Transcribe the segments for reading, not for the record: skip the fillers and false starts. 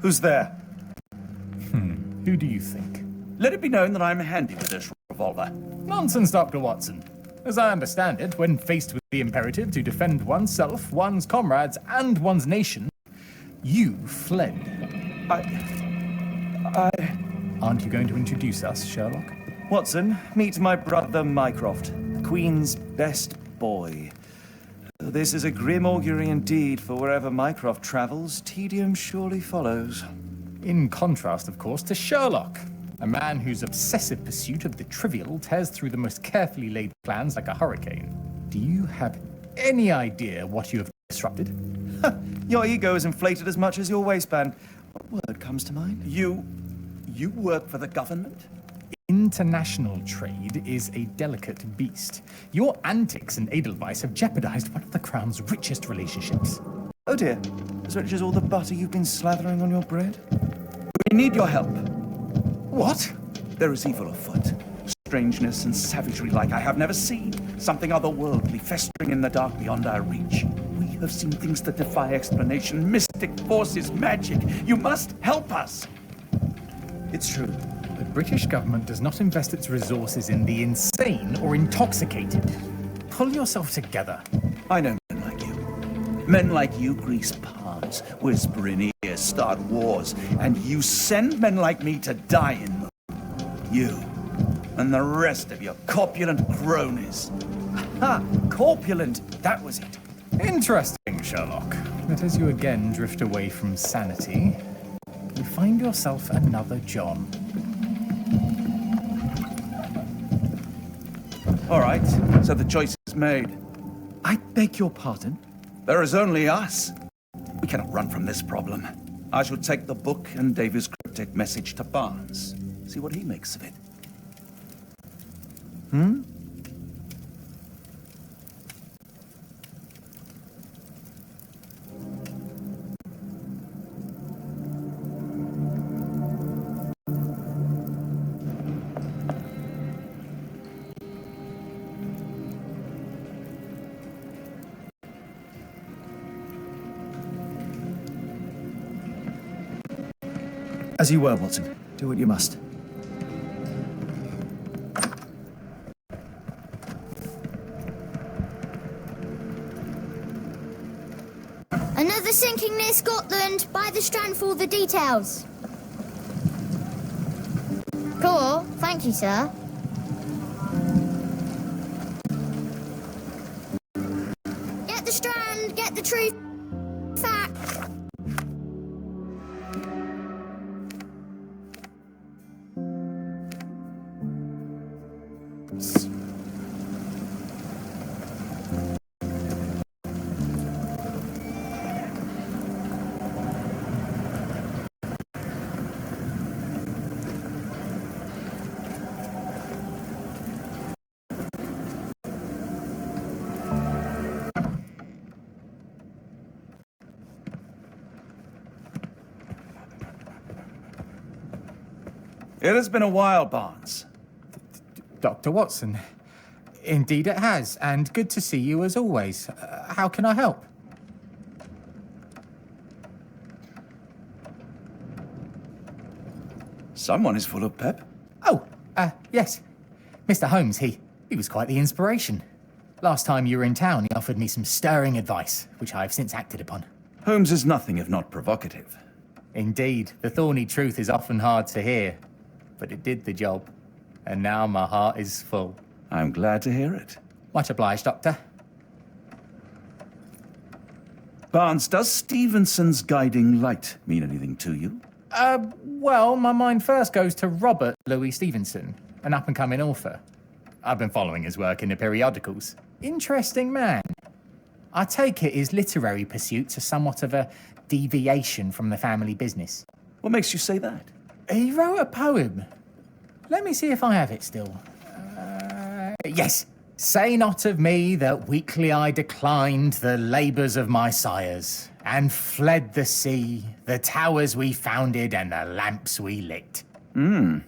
Who's there? Who do you think? Let it be known that I'm handy with this revolver. Nonsense, Dr. Watson. As I understand it, when faced with the imperative to defend oneself, one's comrades, and one's nation, you fled. Aren't you going to introduce us, Sherlock? Watson, meet my brother Mycroft, Queen's best boy. This is a grim augury indeed, for wherever Mycroft travels, tedium surely follows. In contrast, of course, to Sherlock, a man whose obsessive pursuit of the trivial tears through the most carefully laid plans like a hurricane. Do you have any idea what you have disrupted? Your ego is inflated as much as your waistband. What word comes to mind? You work for the government? International trade is a delicate beast. Your antics and edelweiss have jeopardized one of the Crown's richest relationships. Oh dear, as rich as all the butter you've been slathering on your bread? We need your help. What? There is evil afoot. Strangeness and savagery like I have never seen. Something otherworldly festering in the dark beyond our reach. We have seen things that defy explanation. Mystic forces, magic. You must help us. It's true. The British government does not invest its resources in the insane or intoxicated. Pull yourself together. I know men like you. Men like you grease palms, whisper in ears, start wars, and you send men like me to die in them. You and the rest of your corpulent cronies. Ha! Corpulent, that was it. Interesting, Sherlock. But as you again drift away from sanity, you find yourself another John. All right, so the choice is made. I beg your pardon? There is only us. We cannot run from this problem. I shall take the book and Davy's cryptic message to Barnes. See what he makes of it. As you were, Watson. Do what you must. Another sinking near Scotland. By the Strand for all the details. Cool. Thank you, sir. Get the Strand. Get the truth. Fact. It has been a while, Barnes. Dr. Watson, indeed it has, and good to see you as always. How can I help? Someone is full of pep. Oh, yes. Mr. Holmes, he was quite the inspiration. Last time you were in town, he offered me some stirring advice, which I have since acted upon. Holmes is nothing if not provocative. Indeed, the thorny truth is often hard to hear, but it did the job, and now my heart is full. I'm glad to hear it. Much obliged, Doctor. Barnes, does Stevenson's guiding light mean anything to you? Well, my mind first goes to Robert Louis Stevenson, an up-and-coming author. I've been following his work in the periodicals. Interesting man. I take it his literary pursuits are somewhat of a deviation from the family business. What makes you say that? He wrote a poem. Let me see if I have it still. Yes. Say not of me that weakly I declined the labours of my sires, and fled the sea, the towers we founded, and the lamps we lit. The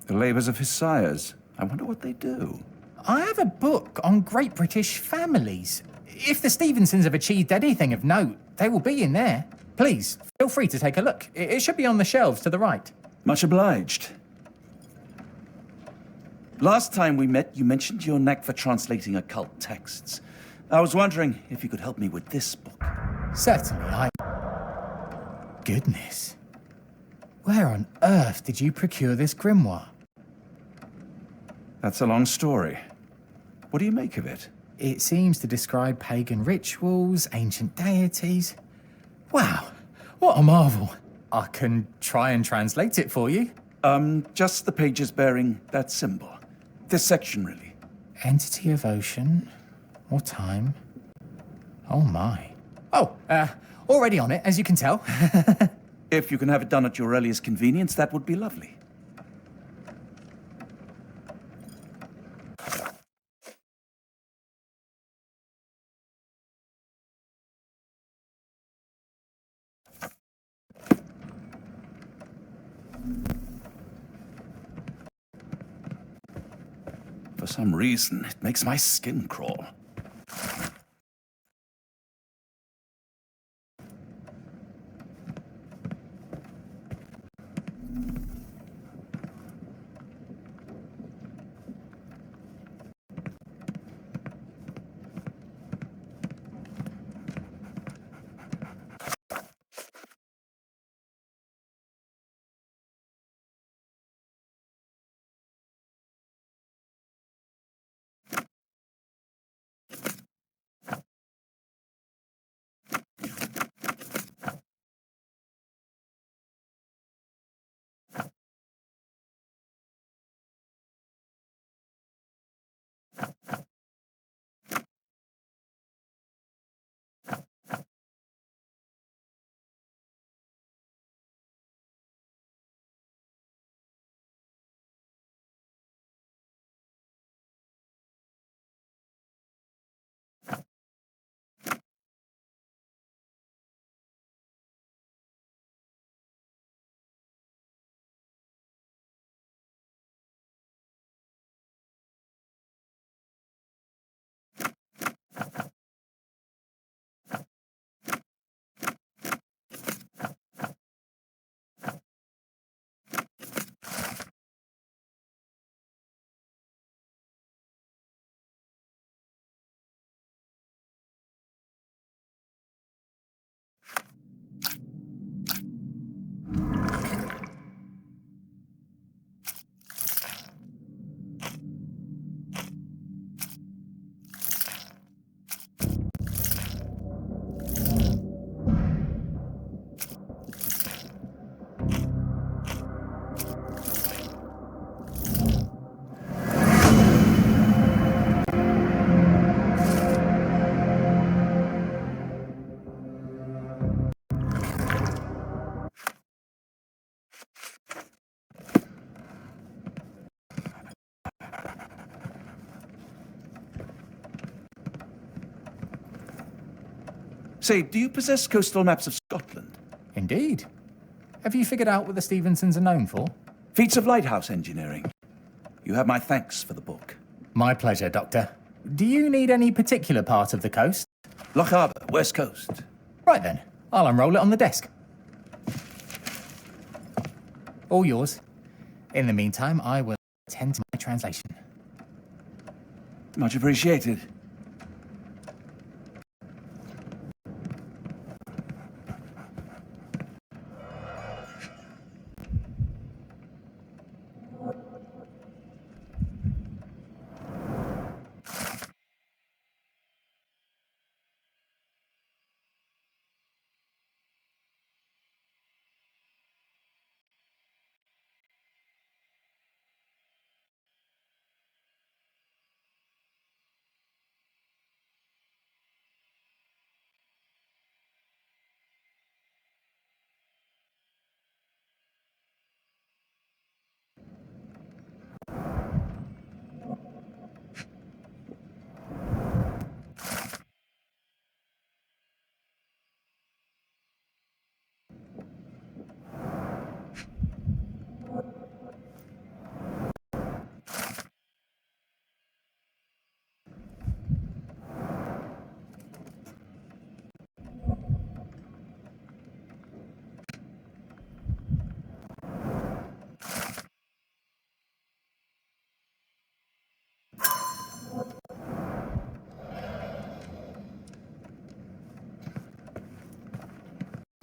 labours of his sires. I wonder what they do. I have a book on great British families. If the Stevensons have achieved anything of note, they will be in there. Please, feel free to take a look. It should be on the shelves to the right. Much obliged. Last time we met, you mentioned your knack for translating occult texts. I was wondering if you could help me with this book. Certainly, Goodness. Where on earth did you procure this grimoire? That's a long story. What do you make of it? It seems to describe pagan rituals, ancient deities. Wow, what a marvel. I can try and translate it for you. Just the pages bearing that symbol. This section, really. Entity of ocean or time. Oh my. Oh, already on it, as you can tell. If you can have it done at your earliest convenience, that would be lovely. For some reason, it makes my skin crawl. Say, do you possess coastal maps of Scotland? Indeed. Have you figured out what the Stevensons are known for? Feats of lighthouse engineering. You have my thanks for the book. My pleasure, Doctor. Do you need any particular part of the coast? Loch Harbour, West Coast. Right then, I'll unroll it on the desk. All yours. In the meantime, I will attend to my translation. Much appreciated.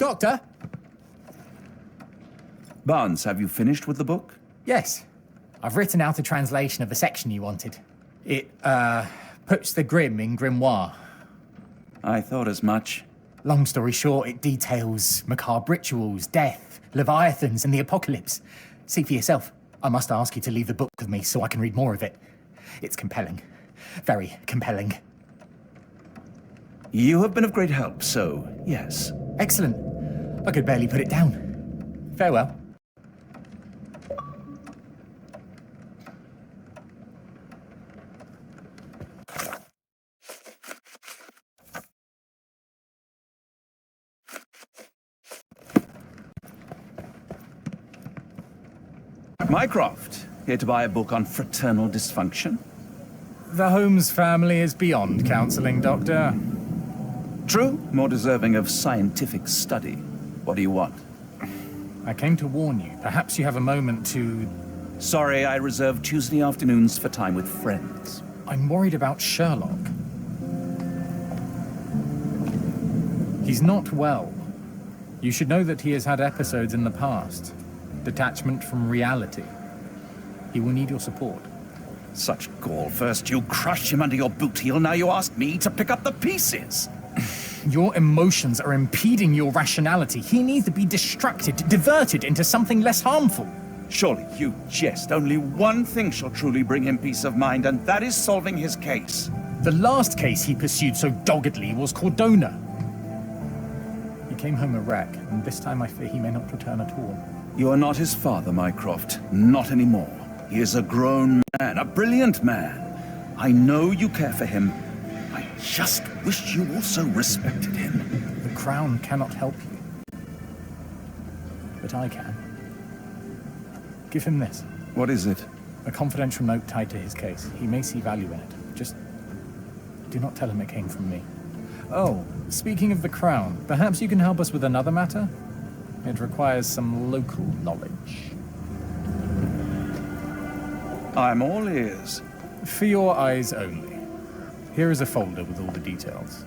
Doctor? Barnes, have you finished with the book? Yes. I've written out a translation of the section you wanted. It, puts the grim in grimoire. I thought as much. Long story short, it details macabre rituals, death, leviathans, and the apocalypse. See for yourself. I must ask you to leave the book with me so I can read more of it. It's compelling. Very compelling. You have been of great help, so yes. Excellent. I could barely put it down. Farewell. Mycroft, here to buy a book on fraternal dysfunction. The Holmes family is beyond counselling, Doctor. True, more deserving of scientific study. What do you want? I came to warn you. Perhaps you have a moment to... Sorry, I reserve Tuesday afternoons for time with friends. I'm worried about Sherlock. He's not well. You should know that he has had episodes in the past. Detachment from reality. He will need your support. Such gall. First you crush him under your boot heel, now you ask me to pick up the pieces. Your emotions are impeding your rationality. He needs to be distracted, diverted into something less harmful. Surely you jest. Only one thing shall truly bring him peace of mind, and that is solving his case. The last case he pursued so doggedly was Cordona. He came home a wreck, and this time I fear he may not return at all. You are not his father, Mycroft. Not anymore. He is a grown man, a brilliant man. I know you care for him. I just wish you also respected him. The Crown cannot help you. But I can. Give him this. What is it? A confidential note tied to his case. He may see value in it. Just do not tell him it came from me. Oh, speaking of the Crown, perhaps you can help us with another matter? It requires some local knowledge. I'm all ears. For your eyes only. Here is a folder with all the details.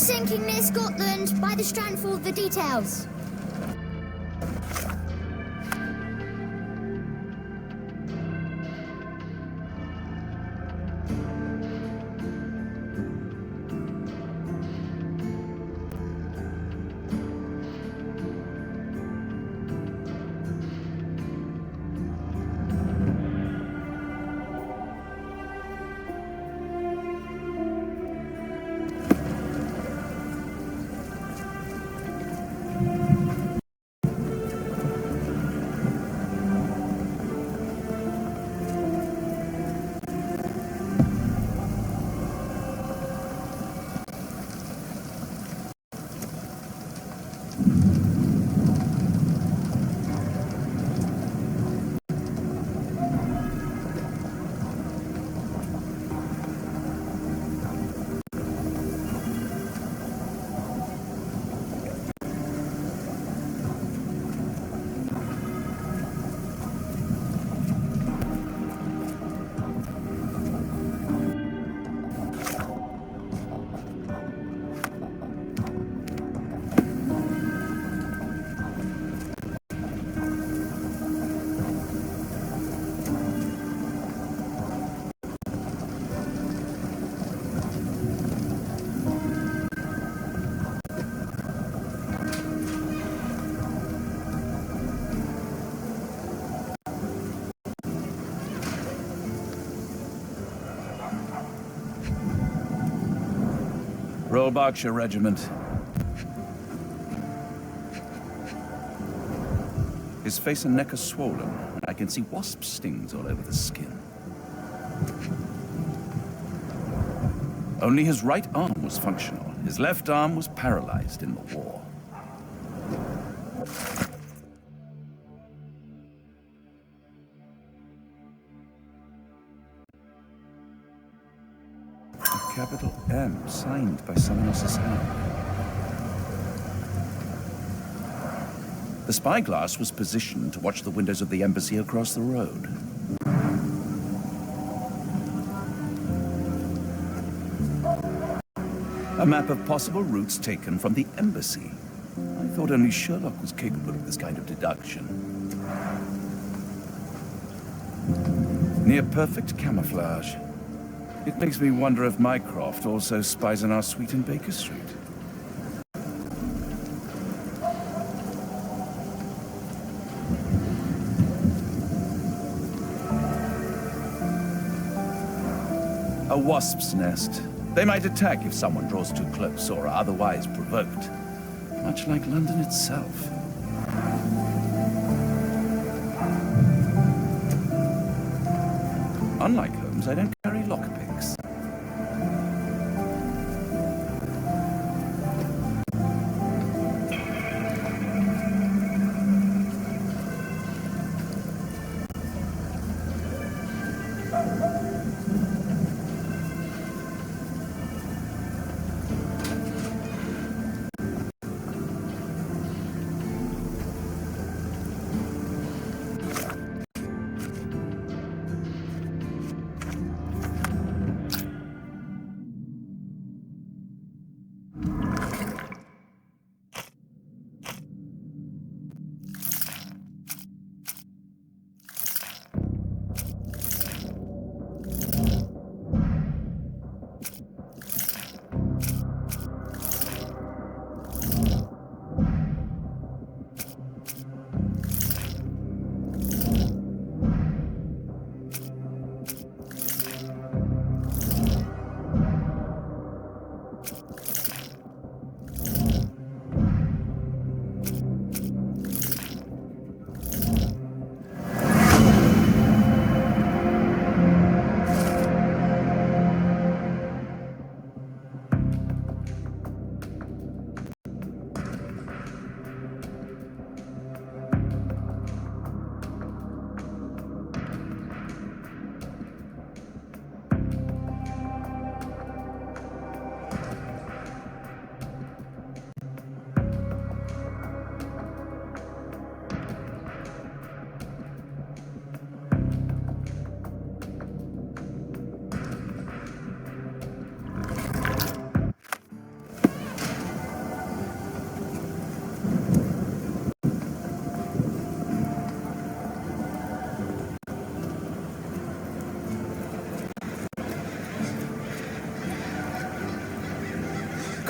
sinking near Scotland by the Strandford. The details. Royal Berkshire Regiment. His face and neck are swollen, and I can see wasp stings all over the skin. Only his right arm was functional. His left arm was paralyzed in the war. A capital M signed by someone else's hand. The spyglass was positioned to watch the windows of the embassy across the road. A map of possible routes taken from the embassy. I thought only Sherlock was capable of this kind of deduction. Near perfect camouflage. It makes me wonder if Mycroft also spies on our suite in Baker Street. A wasp's nest. They might attack if someone draws too close or are otherwise provoked. Much like London itself. Unlike Holmes, I don't carry lockpicks.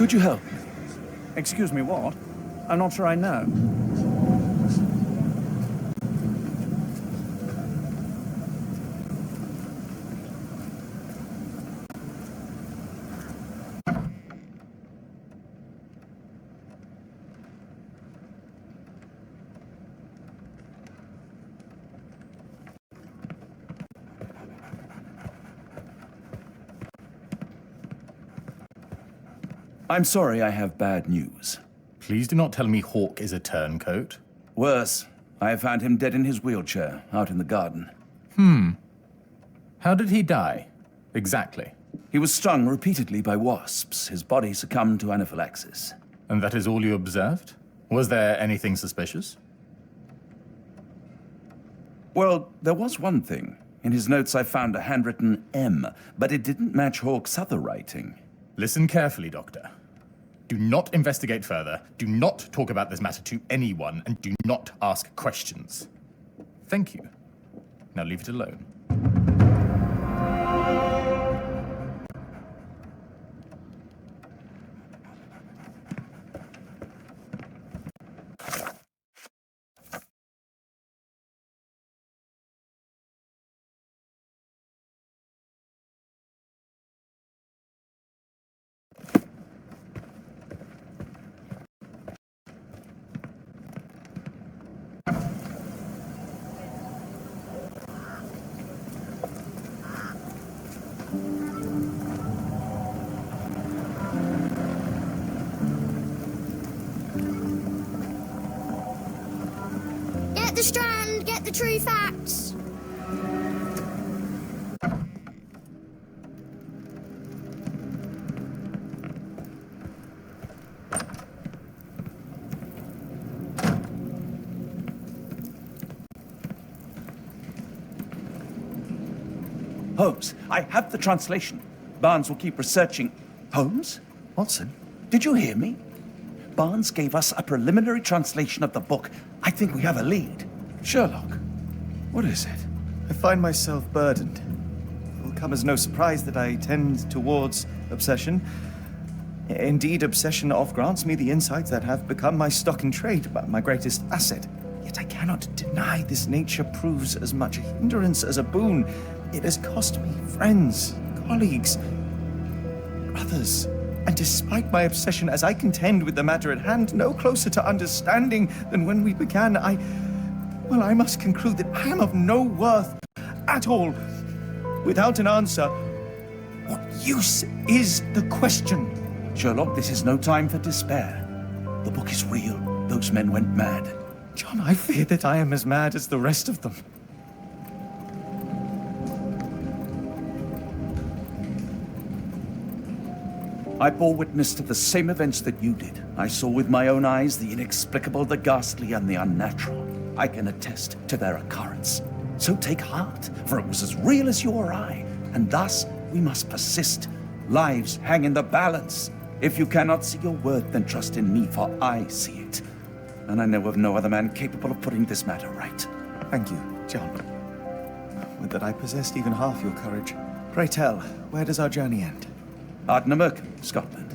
Could you help me? Excuse me, what? I'm not sure I know. I'm sorry, I have bad news. Please do not tell me Hawk is a turncoat. Worse, I have found him dead in his wheelchair, out in the garden. How did he die? Exactly. He was stung repeatedly by wasps. His body succumbed to anaphylaxis. And that is all you observed? Was there anything suspicious? Well, there was one thing. In his notes I found a handwritten M, but it didn't match Hawk's other writing. Listen carefully, Doctor. Do not investigate further, do not talk about this matter to anyone, and do not ask questions. Thank you. Now leave it alone. Get the Strand, get the true facts. Holmes, I have the translation. Barnes will keep researching. Holmes? Watson? Did you hear me? Barnes gave us a preliminary translation of the book. I think we have a lead. Sherlock, what is it? I find myself burdened. It will come as no surprise that I tend towards obsession. Indeed, obsession oft grants me the insights that have become my stock in trade, but my greatest asset. Yet I cannot deny this nature proves as much a hindrance as a boon. It has cost me friends, colleagues, brothers. And despite my obsession, as I contend with the matter at hand, no closer to understanding than when we began, I must conclude that I am of no worth at all. Without an answer, what use is the question? Sherlock, this is no time for despair. The book is real. Those men went mad. John, I fear that I am as mad as the rest of them. I bore witness to the same events that you did. I saw with my own eyes the inexplicable, the ghastly, and the unnatural. I can attest to their occurrence. So take heart, for it was as real as you or I, and thus we must persist. Lives hang in the balance. If you cannot see your worth, then trust in me, for I see it. And I know of no other man capable of putting this matter right. Thank you, John. Would that I possessed even half your courage. Pray tell, where does our journey end? Ardnamurchan, Scotland.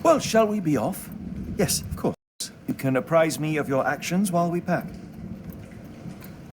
Well, shall we be off? Yes, of course. You can apprise me of your actions while we pack.